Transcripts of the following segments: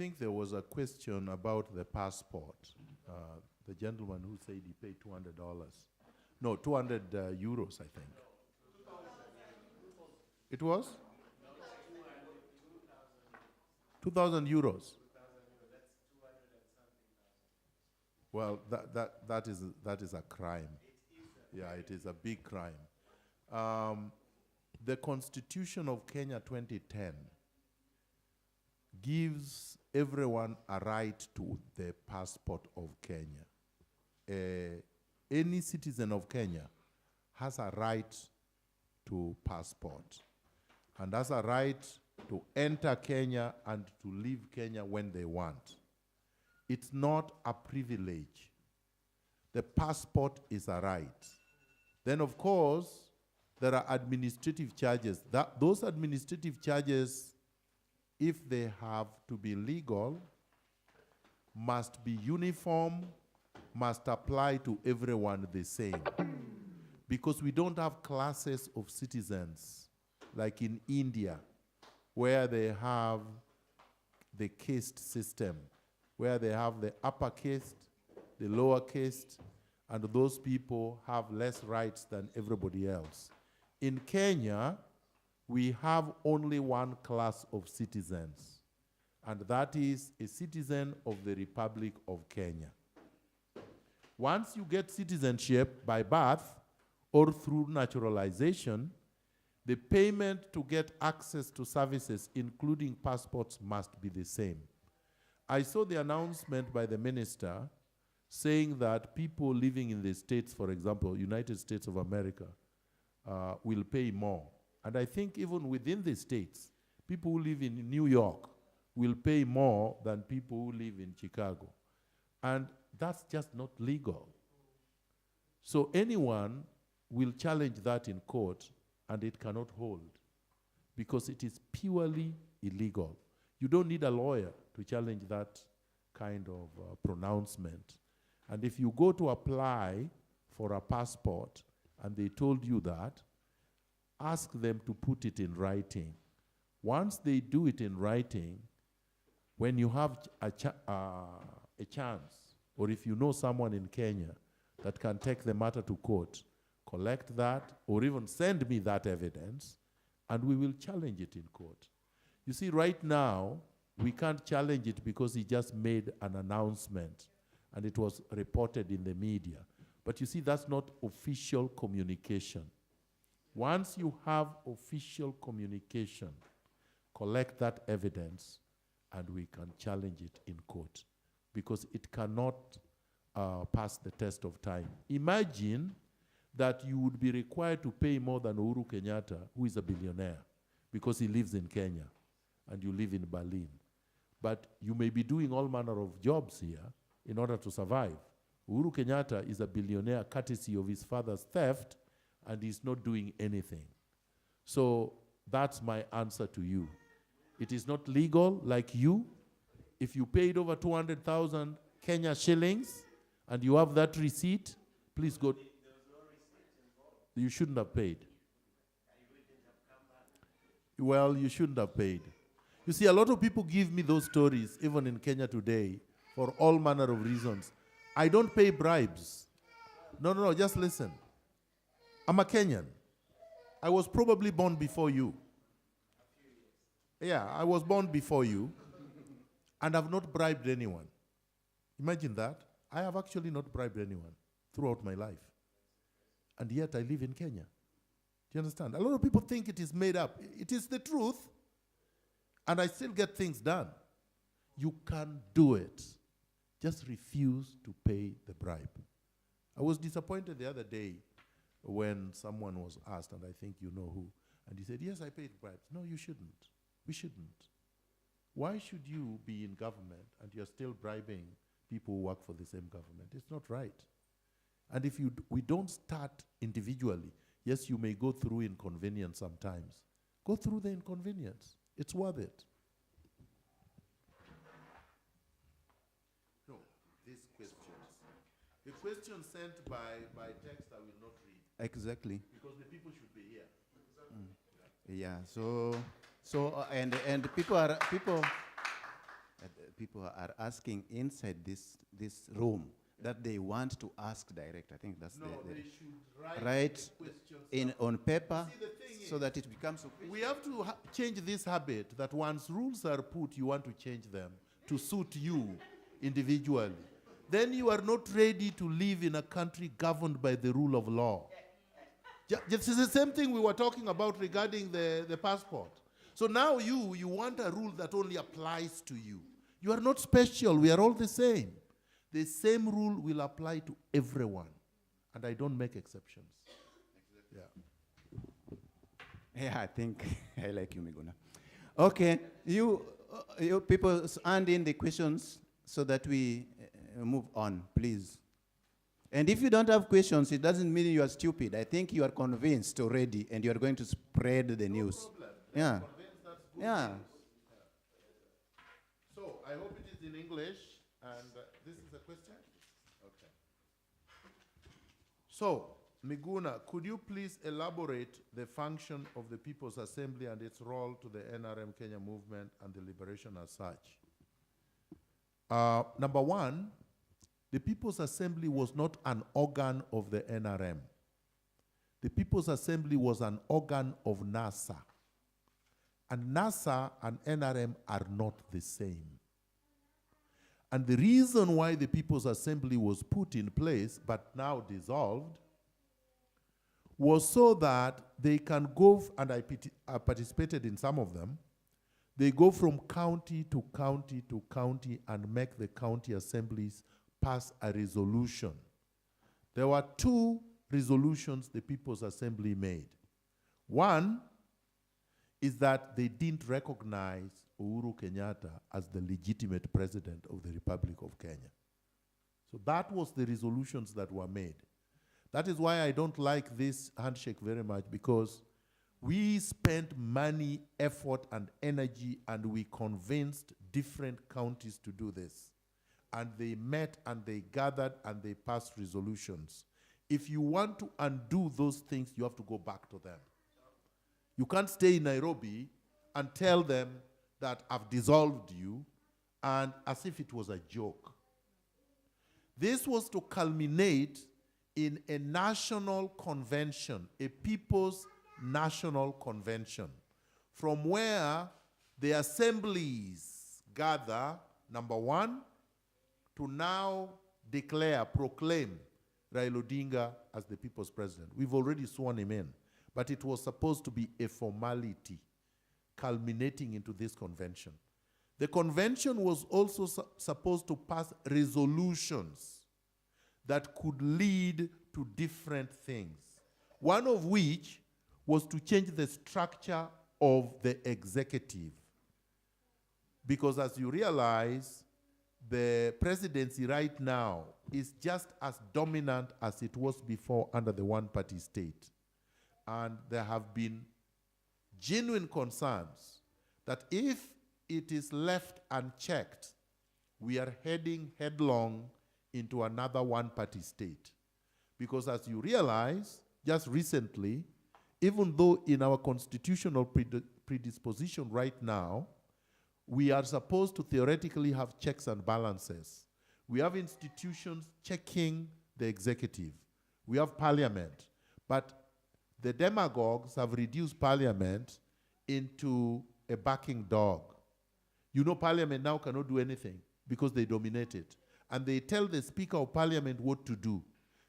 think there was a question about the passport. The gentleman who said he paid $200. No, 200 euros, I think. It was? 2,000 euros. Well, that is a crime. Yeah, it is a big crime. The Constitution of Kenya 2010 gives everyone a right to the passport of Kenya. Any citizen of Kenya has a right to passport and has a right to enter Kenya and to leave Kenya when they want. It's not a privilege. The passport is a right. Then, of course, there are administrative charges. Those administrative charges, if they have to be legal, must be uniform, must apply to everyone the same. Because we don't have classes of citizens, like in India, where they have the caste system, where they have the upper caste, the lower caste, and those people have less rights than everybody else. In Kenya, we have only one class of citizens, and that is a citizen of the Republic of Kenya. Once you get citizenship by birth or through naturalization, the payment to get access to services, including passports, must be the same. I saw the announcement by the minister saying that people living in the States, for example, United States of America, will pay more. And I think even within the States, people who live in New York will pay more than people who live in Chicago. And that's just not legal. So anyone will challenge that in court, and it cannot hold, because it is purely illegal. You don't need a lawyer to challenge that kind of pronouncement. And if you go to apply for a passport and they told you that, ask them to put it in writing. Once they do it in writing, when you have a chance, or if you know someone in Kenya that can take the matter to court, collect that, or even send me that evidence, and we will challenge it in court. You see, right now, we can't challenge it because he just made an announcement, and it was reported in the media. But you see, that's not official communication. Once you have official communication, collect that evidence, and we can challenge it in court, because it cannot pass the test of time. Imagine that you would be required to pay more than Uhuru Kenyatta, who is a billionaire, because he lives in Kenya, and you live in Berlin. But you may be doing all manner of jobs here in order to survive. Uhuru Kenyatta is a billionaire courtesy of his father's theft, and he's not doing anything. So that's my answer to you. It is not legal like you. If you paid over 200,000 Kenya shillings and you have that receipt, please go. You shouldn't have paid. Well, you shouldn't have paid. You see, a lot of people give me those stories, even in Kenya today, for all manner of reasons. I don't pay bribes. No, just listen. I'm a Kenyan. I was probably born before you. Yeah, I was born before you, and I've not bribed anyone. Imagine that. I have actually not bribed anyone throughout my life. And yet I live in Kenya. Do you understand? A lot of people think it is made up. It is the truth, and I still get things done. You can do it. Just refuse to pay the bribe. I was disappointed the other day when someone was asked, and I think you know who, and he said, yes, I paid bribes. No, you shouldn't. We shouldn't. Why should you be in government and you're still bribing people who work for the same government? It's not right. And if we don't start individually, yes, you may go through inconvenience sometimes. Go through the inconvenience. It's worth it. No, these questions. The questions sent by text I will not read. Exactly. Because the people should be here. Yeah. So and people people are asking inside this room that they want to ask direct. I think that's No, they should write the questions in on paper See, the thing so is, that it becomes we have to change this habit that once rules are put, you want to change them to suit you individually. Then you are not ready to live in a country governed by the rule of law. This is the same thing we were talking about regarding the passport. So now you want a rule that only applies to you. You are not special. We are all the same. The same rule will apply to everyone. And I don't make exceptions. Yeah. Yeah, I think I like you, Miguna. Okay, you people hand in the questions so that we move on, please. And if you don't have questions, it doesn't mean you are stupid. I think you are convinced already, and you are going to spread the news. Problem. Yeah. Yeah. So I hope it is in English, and this is a question? Okay. So, Miguna, could you please elaborate the function of the People's Assembly and its role to the NRMKe movement and the liberation as such? Number one, the People's Assembly was not an organ of the NRM. The People's Assembly was an organ of NASA. And NASA and NRM are not the same. And the reason why the People's Assembly was put in place, but now dissolved, was so that they can go, and I participated in some of them, they go from county to county to county and make the county assemblies pass a resolution. There were two resolutions the People's Assembly made. One is that they didn't recognize Uhuru Kenyatta as the legitimate president of the Republic of Kenya. So that was the resolutions that were made. That is why I don't like this handshake very much, because we spent money, effort, and energy, and we convinced different counties to do this. And they met, and they gathered, and they passed resolutions. If you want to undo those things, you have to go back to them. You can't stay in Nairobi and tell them that I've dissolved you, and as if it was a joke. This was to culminate in a national convention, a people's national convention, from where the assemblies gather, number one, to now declare, proclaim Raila Odinga as the people's president. We've already sworn him in, but it was supposed to be a formality culminating into this convention. The convention was also supposed to pass resolutions that could lead to different things, one of which was to change the structure of the executive. Because as you realize, the presidency right now is just as dominant as it was before under the one-party state. And there have been genuine concerns that if it is left unchecked, we are heading headlong into another one-party state. Because as you realize, just recently, even though in our constitutional predisposition right now, we are supposed to theoretically have checks and balances. We have institutions checking the executive. We have parliament. But the demagogues have reduced parliament into a barking dog. You know, parliament now cannot do anything because they dominate it. And they tell the Speaker of Parliament what to do.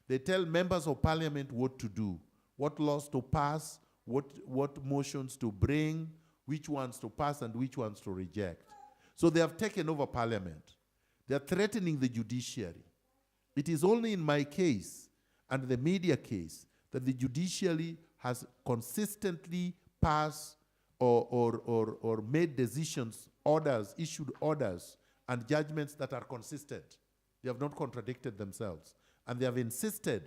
They tell members of Parliament what to do, what laws to pass, what motions to bring, which ones to pass and which ones to reject. So they have taken over Parliament. They are threatening the judiciary. It is only in my case and the media case that the judiciary has consistently passed or made decisions, orders, issued orders, and judgments that are consistent. They have not contradicted themselves. And they have insisted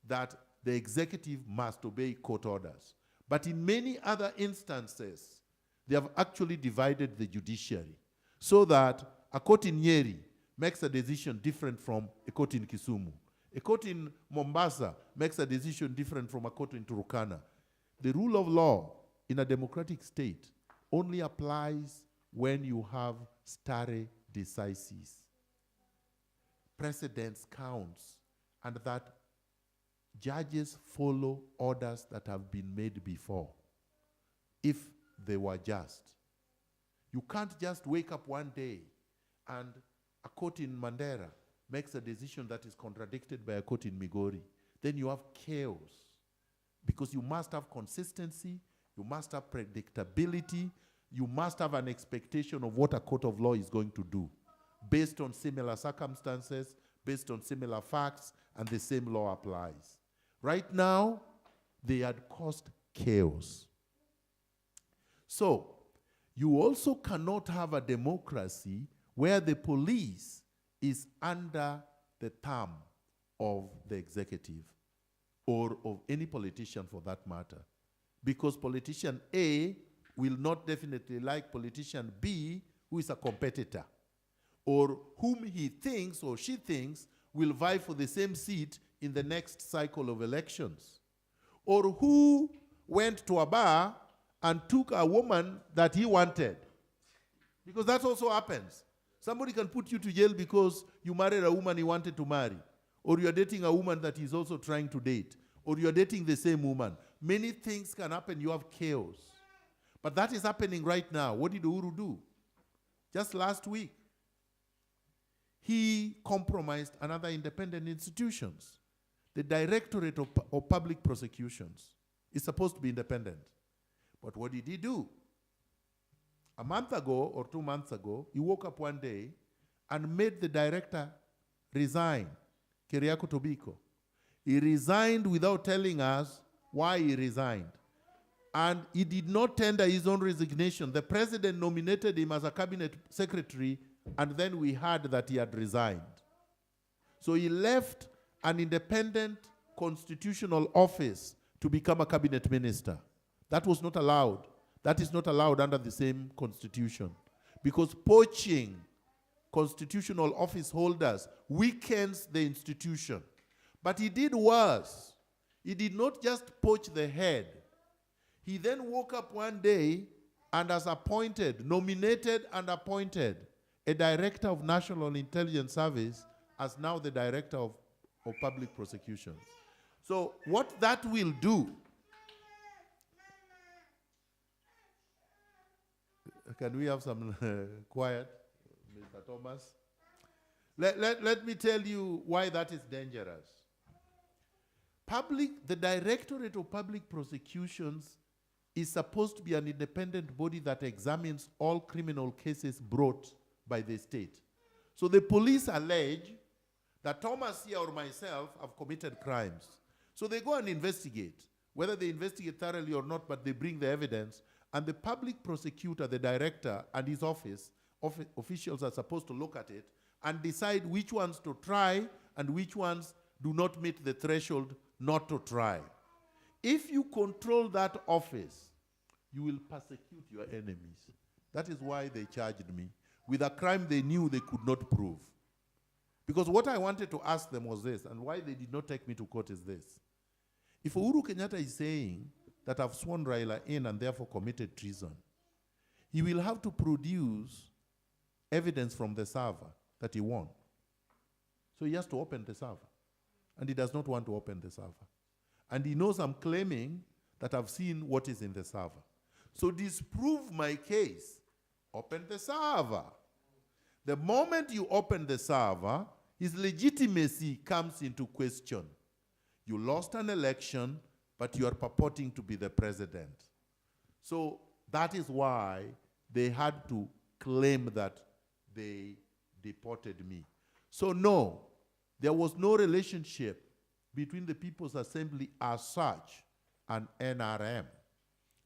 that the executive must obey court orders. But in many other instances, they have actually divided the judiciary so that a court in Nyeri makes a decision different from a court in Kisumu. A court in Mombasa makes a decision different from a court in Turkana. The rule of law in a democratic state only applies when you have stare decisis. Precedence counts, and that judges follow orders that have been made before, if they were just. You can't just wake up one day and a court in Mandera makes a decision that is contradicted by a court in Migori. Then you have chaos, because you must have consistency, you must have predictability, you must have an expectation of what a court of law is going to do, based on similar circumstances, based on similar facts, and the same law applies. Right now, they had caused chaos. So, you also cannot have a democracy where the police is under the thumb of the executive, or of any politician for that matter. Because politician A will not definitely like politician B, who is a competitor, or whom he thinks or she thinks will vie for the same seat in the next cycle of elections, or who went to a bar and took a woman that he wanted. Because that also happens. Somebody can put you to jail because you married a woman he wanted to marry, or you're dating a woman that he's also trying to date, or you're dating the same woman. Many things can happen. You have chaos. But that is happening right now. What did Uhuru do? Just last week, he compromised another independent institutions. The Directorate of Public Prosecutions is supposed to be independent. But what did he do? A month ago or 2 months ago, he woke up one day and made the director resign, Keriako Tobiko. He resigned without telling us why he resigned. And he did not tender his own resignation. The president nominated him as a cabinet secretary, and then we heard that he had resigned. So he left an independent constitutional office to become a cabinet minister. That was not allowed. That is not allowed under the same constitution, because poaching constitutional office holders weakens the institution. But he did worse. He did not just poach the head. He then woke up one day and has nominated and appointed a director of National Intelligence Service as now the director of public prosecutions. So what that will do, can we have some quiet, Mr. Thomas? Let me tell you why that is dangerous. The Directorate of Public Prosecutions is supposed to be an independent body that examines all criminal cases brought by the state. So the police allege that Thomas here or myself have committed crimes. So they go and investigate, whether they investigate thoroughly or not, but they bring the evidence, and the public prosecutor, the director, and his officials are supposed to look at it and decide which ones to try and which ones do not meet the threshold not to try. If you control that office, you will persecute your enemies. That is why they charged me with a crime they knew they could not prove. Because what I wanted to ask them was this, and why they did not take me to court is this. If Uhuru Kenyatta is saying that I've sworn Raila in and therefore committed treason, he will have to produce evidence from the server that he won. So he has to open the server. And he does not want to open the server. And he knows I'm claiming that I've seen what is in the server. So disprove my case. Open the server. The moment you open the server, his legitimacy comes into question. You lost an election, but you are purporting to be the president. So that is why they had to claim that they deported me. So no, there was no relationship between the People's Assembly as such and NRM.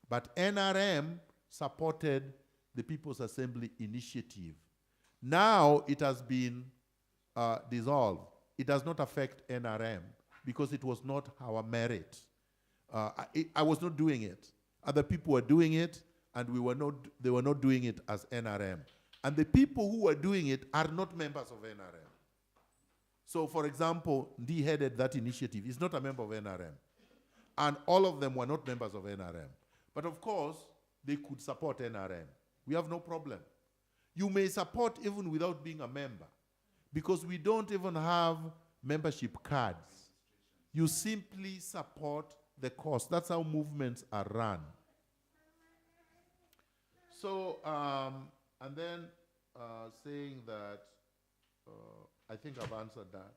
But NRM supported the People's Assembly initiative. Now it has been dissolved. It does not affect NRM because it was not our merit. I was not doing it. Other people were doing it, and they were not doing it as NRM. And the people who were doing it are not members of NRM. So, for example, Ndi headed that initiative. He's not a member of NRM. And all of them were not members of NRM. But of course, they could support NRM. We have no problem. You may support even without being a member, because we don't even have membership cards. You simply support the cause. That's how movements are run. So, and then saying that, I think I've answered that.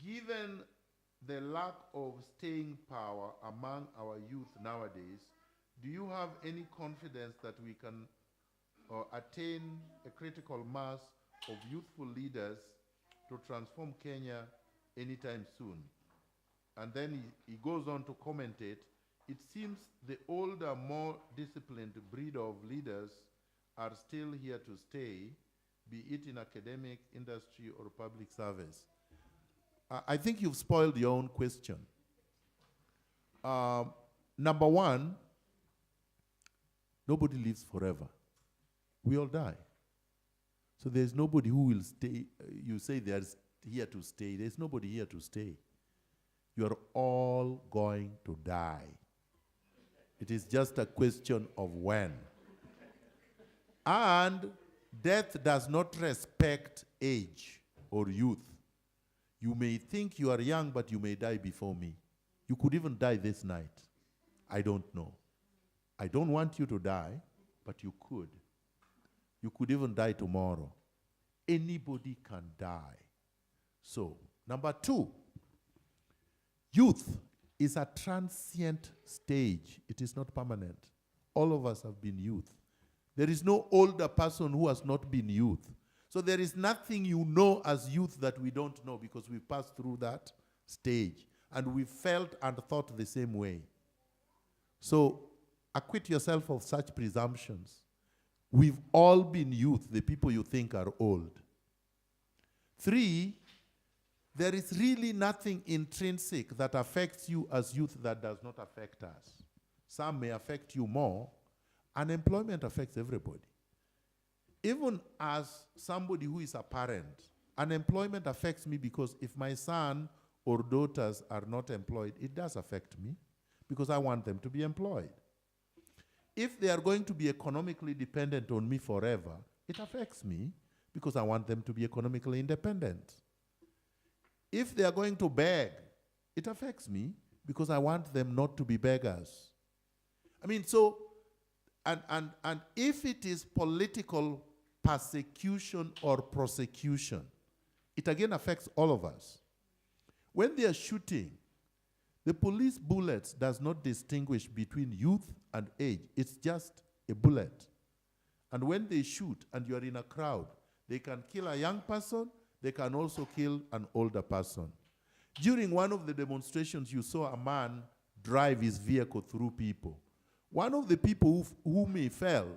Given the lack of staying power among our youth nowadays, do you have any confidence that we can attain a critical mass of youthful leaders to transform Kenya anytime soon? And then he goes on to commentate, it seems the older, more disciplined breed of leaders are still here to stay, be it in academic, industry, or public service. I think you've spoiled your own question. Number one, nobody lives forever. We all die. So there's nobody who will stay. You say there's here to stay. There's nobody here to stay. You're all going to die. It is just a question of when. And death does not respect age or youth. You may think you are young, but you may die before me. You could even die this night. I don't know. I don't want you to die, but you could. You could even die tomorrow. Anybody can die. So, number two, youth is a transient stage. It is not permanent. All of us have been youth. There is no older person who has not been youth. So there is nothing you know as youth that we don't know, because we passed through that stage and we felt and thought the same way. So acquit yourself of such presumptions. We've all been youth, the people you think are old. Three, there is really nothing intrinsic that affects you as youth that does not affect us. Some may affect you more. Unemployment affects everybody. Even as somebody who is a parent, unemployment affects me, because if my son or daughters are not employed, it does affect me, because I want them to be employed. If they are going to be economically dependent on me forever, it affects me, because I want them to be economically independent. If they are going to beg, it affects me, because I want them not to be beggars. I mean, so, and if it is political persecution or prosecution, it again affects all of us. When they are shooting, the police bullets does not distinguish between youth and age. It's just a bullet. And when they shoot and you are in a crowd, they can kill a young person, they can also kill an older person. During one of the demonstrations, you saw a man drive his vehicle through people. One of the people whom he fell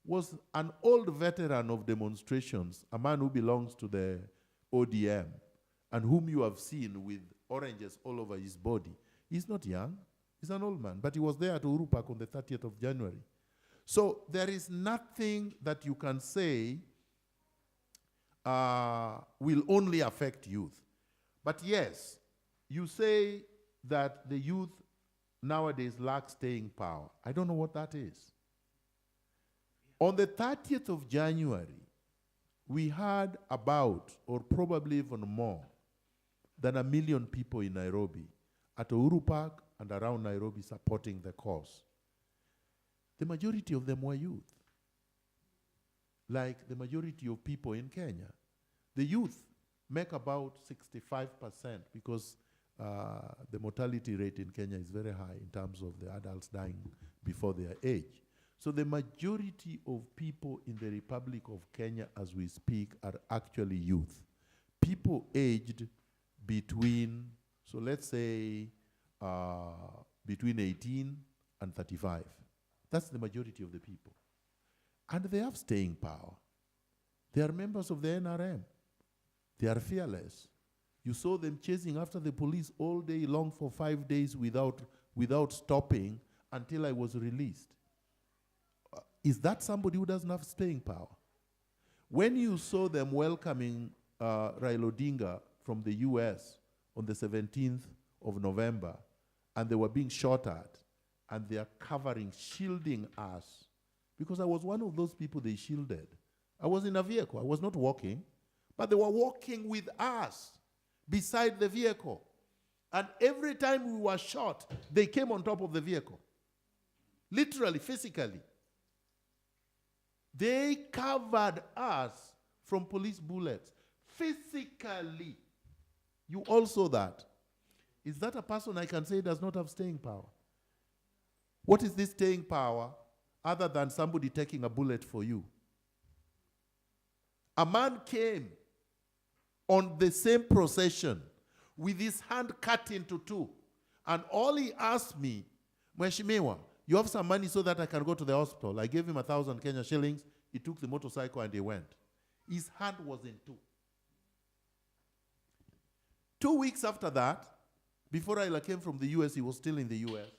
was an old veteran of demonstrations, a man who belongs to the ODM, and whom you have seen with oranges all over his body. He's not young, he's an old man, but he was there at Uhuru Park on the 30th of January. So there is nothing that you can say will only affect youth. But yes, you say that the youth nowadays lack staying power. I don't know what that is. On the 30th of January, we had about, or probably even more, than 1 million people in Nairobi at Uhuru Park and around Nairobi supporting the cause. The majority of them were youth, like the majority of people in Kenya. The youth make about 65%, because the mortality rate in Kenya is very high in terms of the adults dying before their age. So the majority of people in the Republic of Kenya as we speak are actually youth. People aged between, so let's say, between 18 and 35. That's the majority of the people. And they have staying power. They are members of the NRM. They are fearless. You saw them chasing after the police all day long for 5 days without stopping until I was released. Is that somebody who doesn't have staying power? When you saw them welcoming Raila Odinga from the US on the 17th of November, and they were being shot at, and they are covering, shielding us, because I was one of those people they shielded. I was in a vehicle. I was not walking. But they were walking with us beside the vehicle. And every time we were shot, they came on top of the vehicle. Literally, physically. They covered us from police bullets. Physically. You all saw that. Is that a person I can say does not have staying power? What is this staying power other than somebody taking a bullet for you? A man came on the same procession with his hand cut into two. And all he asked me, Mheshimiwa, you have some money so that I can go to the hospital. I gave him 1,000 Kenya shillings. He took the motorcycle and he went. His hand was in two. 2 weeks after that, before I came from the US, he was still in the US,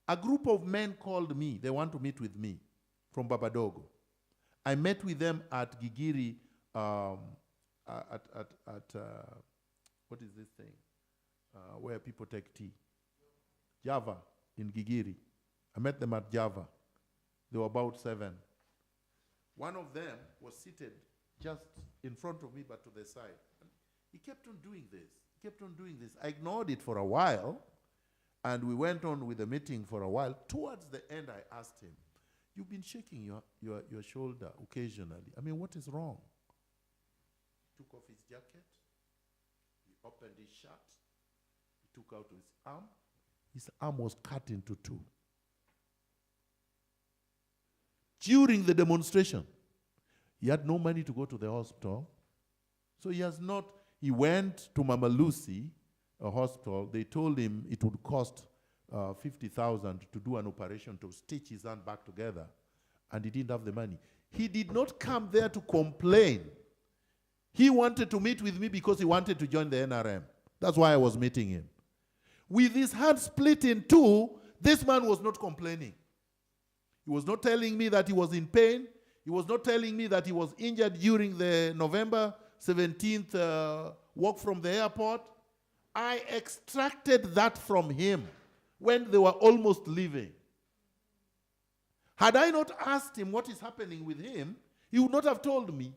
a group of men called me. They want to meet with me from Babadogo. I met with them at Gigiri, what is this thing? Where people take tea. Java, in Gigiri. I met them at Java. They were about 7. One of them was seated just in front of me, but to the side. And he kept on doing this. He kept on doing this. I ignored it for a while, and we went on with the meeting for a while. Towards the end, I asked him, you've been shaking your shoulder occasionally. I mean, what is wrong? He took off his jacket. He opened his shirt. He took out his arm. His arm was cut into 2. During the demonstration, he had no money to go to the hospital. So he went to Mama Lucy, a hospital. They told him it would cost 50,000 to do an operation to stitch his hand back together. And he didn't have the money. He did not come there to complain. He wanted to meet with me because he wanted to join the NRM. That's why I was meeting him. With his hand split in 2, this man was not complaining. He was not telling me that he was in pain. He was not telling me that he was injured during the November 17th walk from the airport. I extracted that from him when they were almost leaving. Had I not asked him what is happening with him, he would not have told me.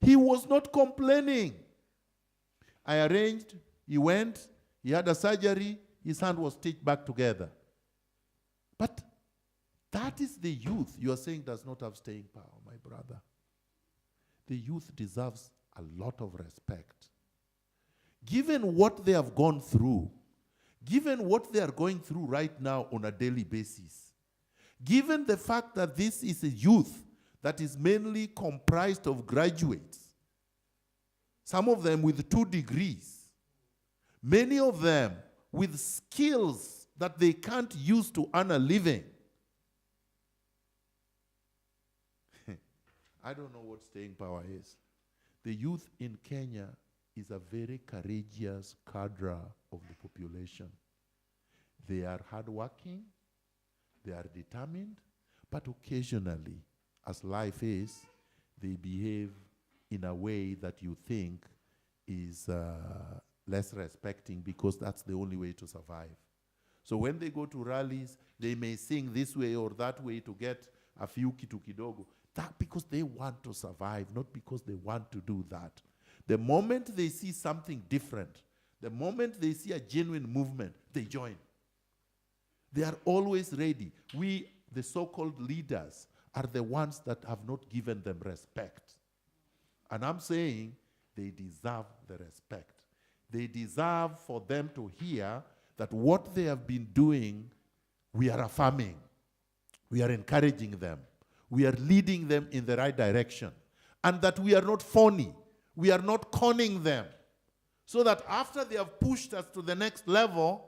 He was not complaining. I arranged, he went, he had a surgery, his hand was stitched back together. But that is the youth you are saying does not have staying power, my brother. The youth deserves a lot of respect. Given what they have gone through, given what they are going through right now on a daily basis, given the fact that this is a youth that is mainly comprised of graduates, some of them with 2 degrees, many of them with skills that they can't use to earn a living. I don't know what staying power is. The youth in Kenya is a very courageous cadre of the population. They are hardworking, they are determined, but occasionally, as life is, they behave in a way that you think is less respecting because that's the only way to survive. So when they go to rallies, they may sing this way or that way to get a few kitu kidogo. That because they want to survive, not because they want to do that. The moment they see something different, the moment they see a genuine movement, they join. They are always ready. We, the so-called leaders, are the ones that have not given them respect. And I'm saying they deserve the respect. They deserve for them to hear that what they have been doing, we are affirming. We are encouraging them. We are leading them in the right direction. And that we are not phony. We are not conning them. So that after they have pushed us to the next level,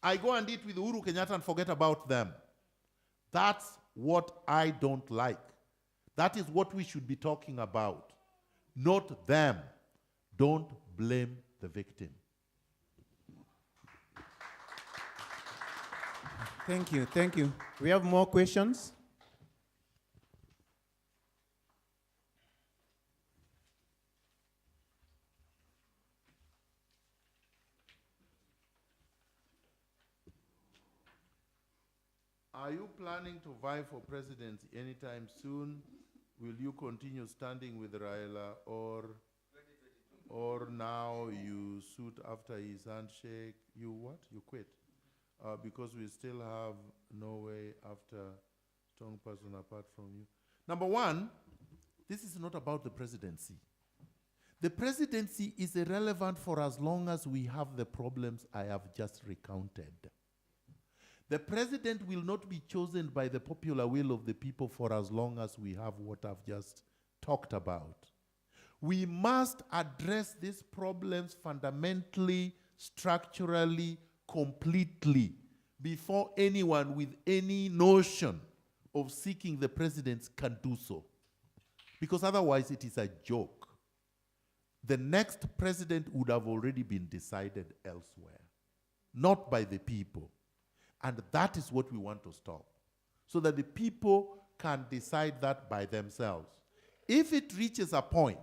I go and eat with Uhuru Kenyatta and forget about them. That's what I don't like. That is what we should be talking about. Not them. Don't blame the victim. Thank you, thank you. We have more questions. Are you planning to vie for presidency anytime soon? will you continue standing with Raila, or now you suit after his handshake? You what? You quit? Because we still have no way after strong person apart from you. Number one, this is not about the presidency. The presidency is irrelevant for as long as we have the problems I have just recounted. The president will not be chosen by the popular will of the people for as long as we have what I've just talked about. We must address these problems fundamentally, structurally, completely, before anyone with any notion of seeking the presidency can do so. Because otherwise it is a joke. The next president would have already been decided elsewhere, not by the people. And that is what we want to stop, so that the people can decide that by themselves. If it reaches a point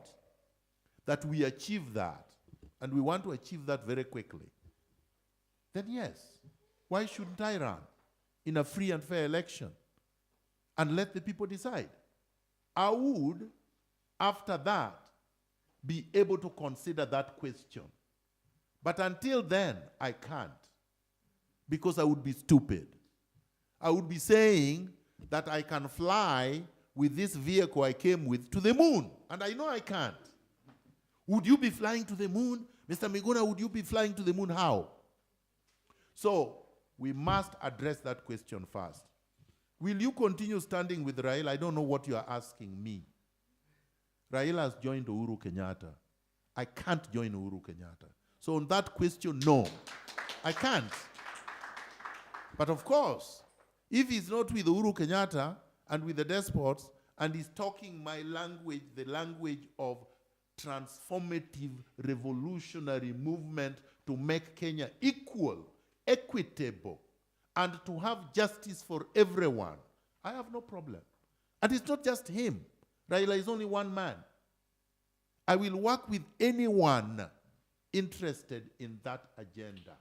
that we achieve that, and we want to achieve that very quickly, then yes, why shouldn't I run in a free and fair election and let the people decide? I would, after that, be able to consider that question. But until then, I can't, because I would be stupid. I would be saying that I can fly with this vehicle I came with to the moon, and I know I can't. Would you be flying to the moon? Mr. Miguna, would you be flying to the moon? How? So, we must address that question first. Will you continue standing with Raila? I don't know what you are asking me. Raila has joined Uhuru Kenyatta. I can't join Uhuru Kenyatta. So on that question, no, I can't. But of course, if he's not with Uhuru Kenyatta and with the despots, and he's talking my language, the language of transformative, revolutionary movement to make Kenya equal, equitable, and to have justice for everyone, I have no problem. And it's not just him. Raila is only one man. I will work with anyone interested in that agenda.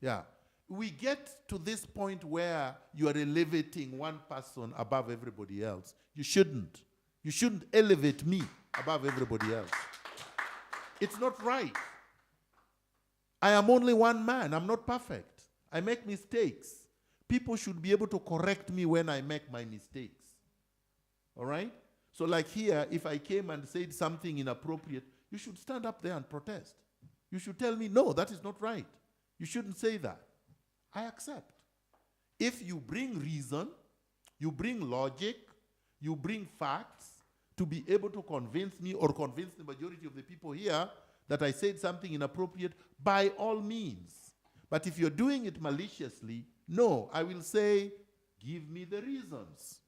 Yeah. We get to this point where you are elevating one person above everybody else. You shouldn't. You shouldn't elevate me above everybody else. It's not right. I am only one man. I'm not perfect. I make mistakes. People should be able to correct me when I make my mistakes. All right? So like here, if I came and said something inappropriate, you should stand up there and protest. You should tell me, no, that is not right. You shouldn't say that. I accept. If you bring reason, you bring logic, you bring facts to be able to convince me or convince the majority of the people here that I said something inappropriate, by all means. But if you're doing it maliciously, no, I will say, give me the reasons.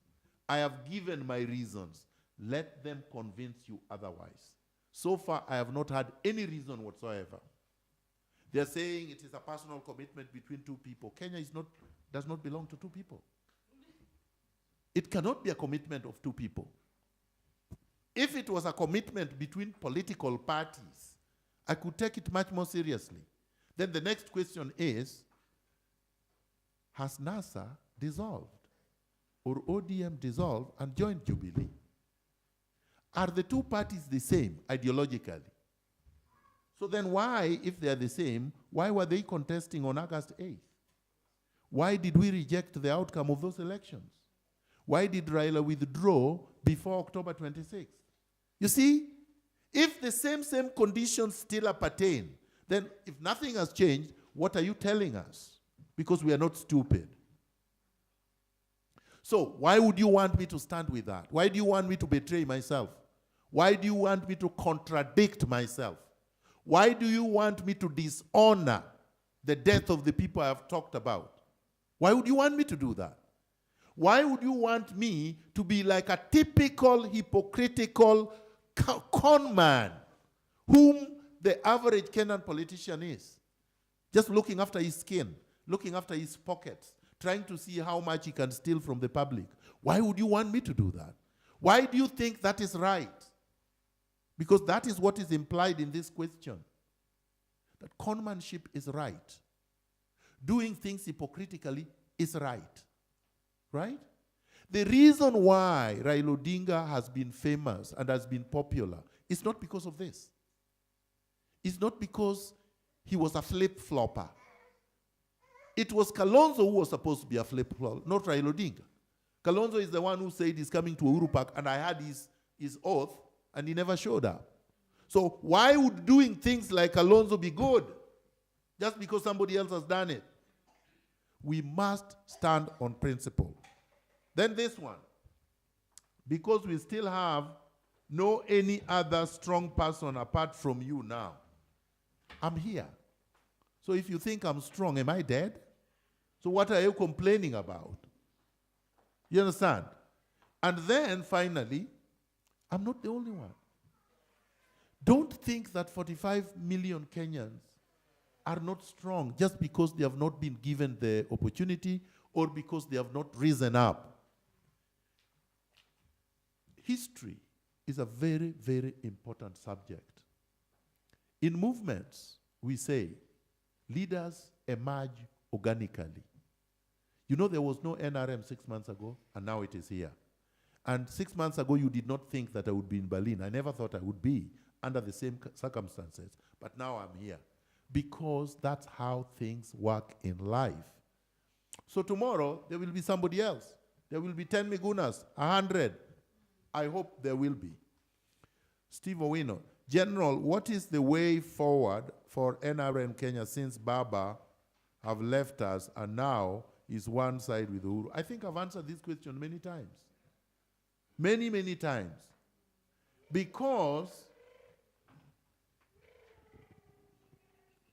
I have given my reasons. Let them convince you otherwise. So far, I have not had any reason whatsoever. They're saying it is a personal commitment between two people. Kenya does not belong to two people. It cannot be a commitment of two people. If it was a commitment between political parties, I could take it much more seriously. Then the next question is, has NASA dissolved? Or ODM dissolved and joined Jubilee? Are the two parties the same ideologically? So then why, if they are the same, why were they contesting on August 8th? Why did we reject the outcome of those elections? Why did Raila withdraw before October 26th? You see, if the same conditions still appertain, then if nothing has changed, what are you telling us? Because we are not stupid. So why would you want me to stand with that? Why do you want me to betray myself? Why do you want me to contradict myself? Why do you want me to dishonor the death of the people I have talked about? Why would you want me to do that? Why would you want me to be like a typical hypocritical con man whom the average Kenyan politician is? Just looking after his skin, looking after his pockets, trying to see how much he can steal from the public. Why would you want me to do that? Why do you think that is right? Because that is what is implied in this question. That conmanship is right. Doing things hypocritically is right. Right? The reason why Raila Odinga has been famous and has been popular is not because of this. It's not because he was a flip-flopper. It was Kalonzo who was supposed to be a flip-flopper, not Raila Odinga. Kalonzo is the one who said he's coming to Uhuru Park, and I had his oath, and he never showed up. So why would doing things like Kalonzo be good? Just because somebody else has done it. We must stand on principle. Then this one. Because we still have no any other strong person apart from you now. I'm here. So if you think I'm strong, am I dead? So what are you complaining about? You understand? And then finally, I'm not the only one. Don't think that 45 million Kenyans are not strong just because they have not been given the opportunity or because they have not risen up. History is a very, very important subject. In movements, we say, leaders emerge organically. You know, there was no NRM 6 months ago, and now it is here. And 6 months ago, you did not think that I would be in Berlin. I never thought I would be under the same circumstances, but now I'm here. Because that's how things work in life. So tomorrow, there will be somebody else. There will be 10 Migunas, 100. I hope there will be. Steve Owino, General, what is the way forward for NRMKe since Baba have left us and now is one side with Uhuru? I think I've answered this question many times. Many, many times. Because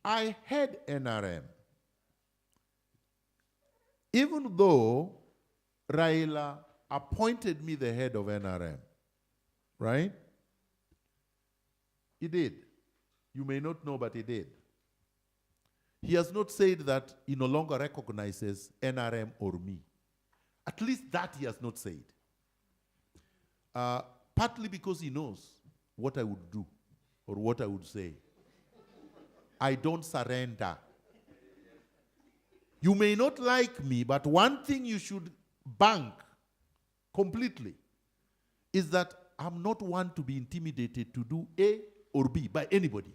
I had NRM. Even though Raila appointed me the head of NRM, right? He did. You may not know, but he did. He has not said that he no longer recognizes NRM or me. At least that he has not said. Partly because he knows what I would do or what I would say. I don't surrender. You may not like me, but one thing you should bank completely is that I'm not one to be intimidated to do A or B by anybody.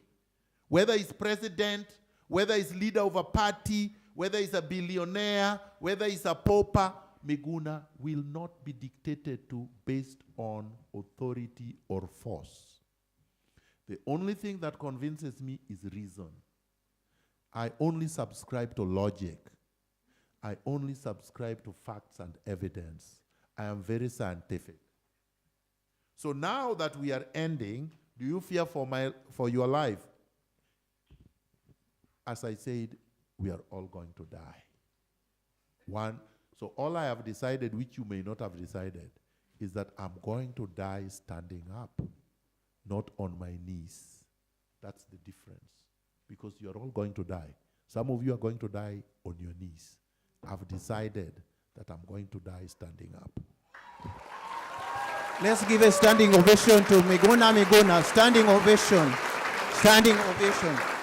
Whether he's president, whether he's leader of a party, whether he's a billionaire, whether he's a pauper, Miguna will not be dictated to based on authority or force. The only thing that convinces me is reason. I only subscribe to logic. I only subscribe to facts and evidence. I am very scientific. So now that we are ending, do you fear for your life? As I said, we are all going to die. So all I have decided, which you may not have decided, is that I'm going to die standing up, not on my knees. That's the difference. Because you're all going to die. Some of you are going to die on your knees. I've decided that I'm going to die standing up. Let's give a standing ovation to Miguna. Standing ovation. Standing ovation.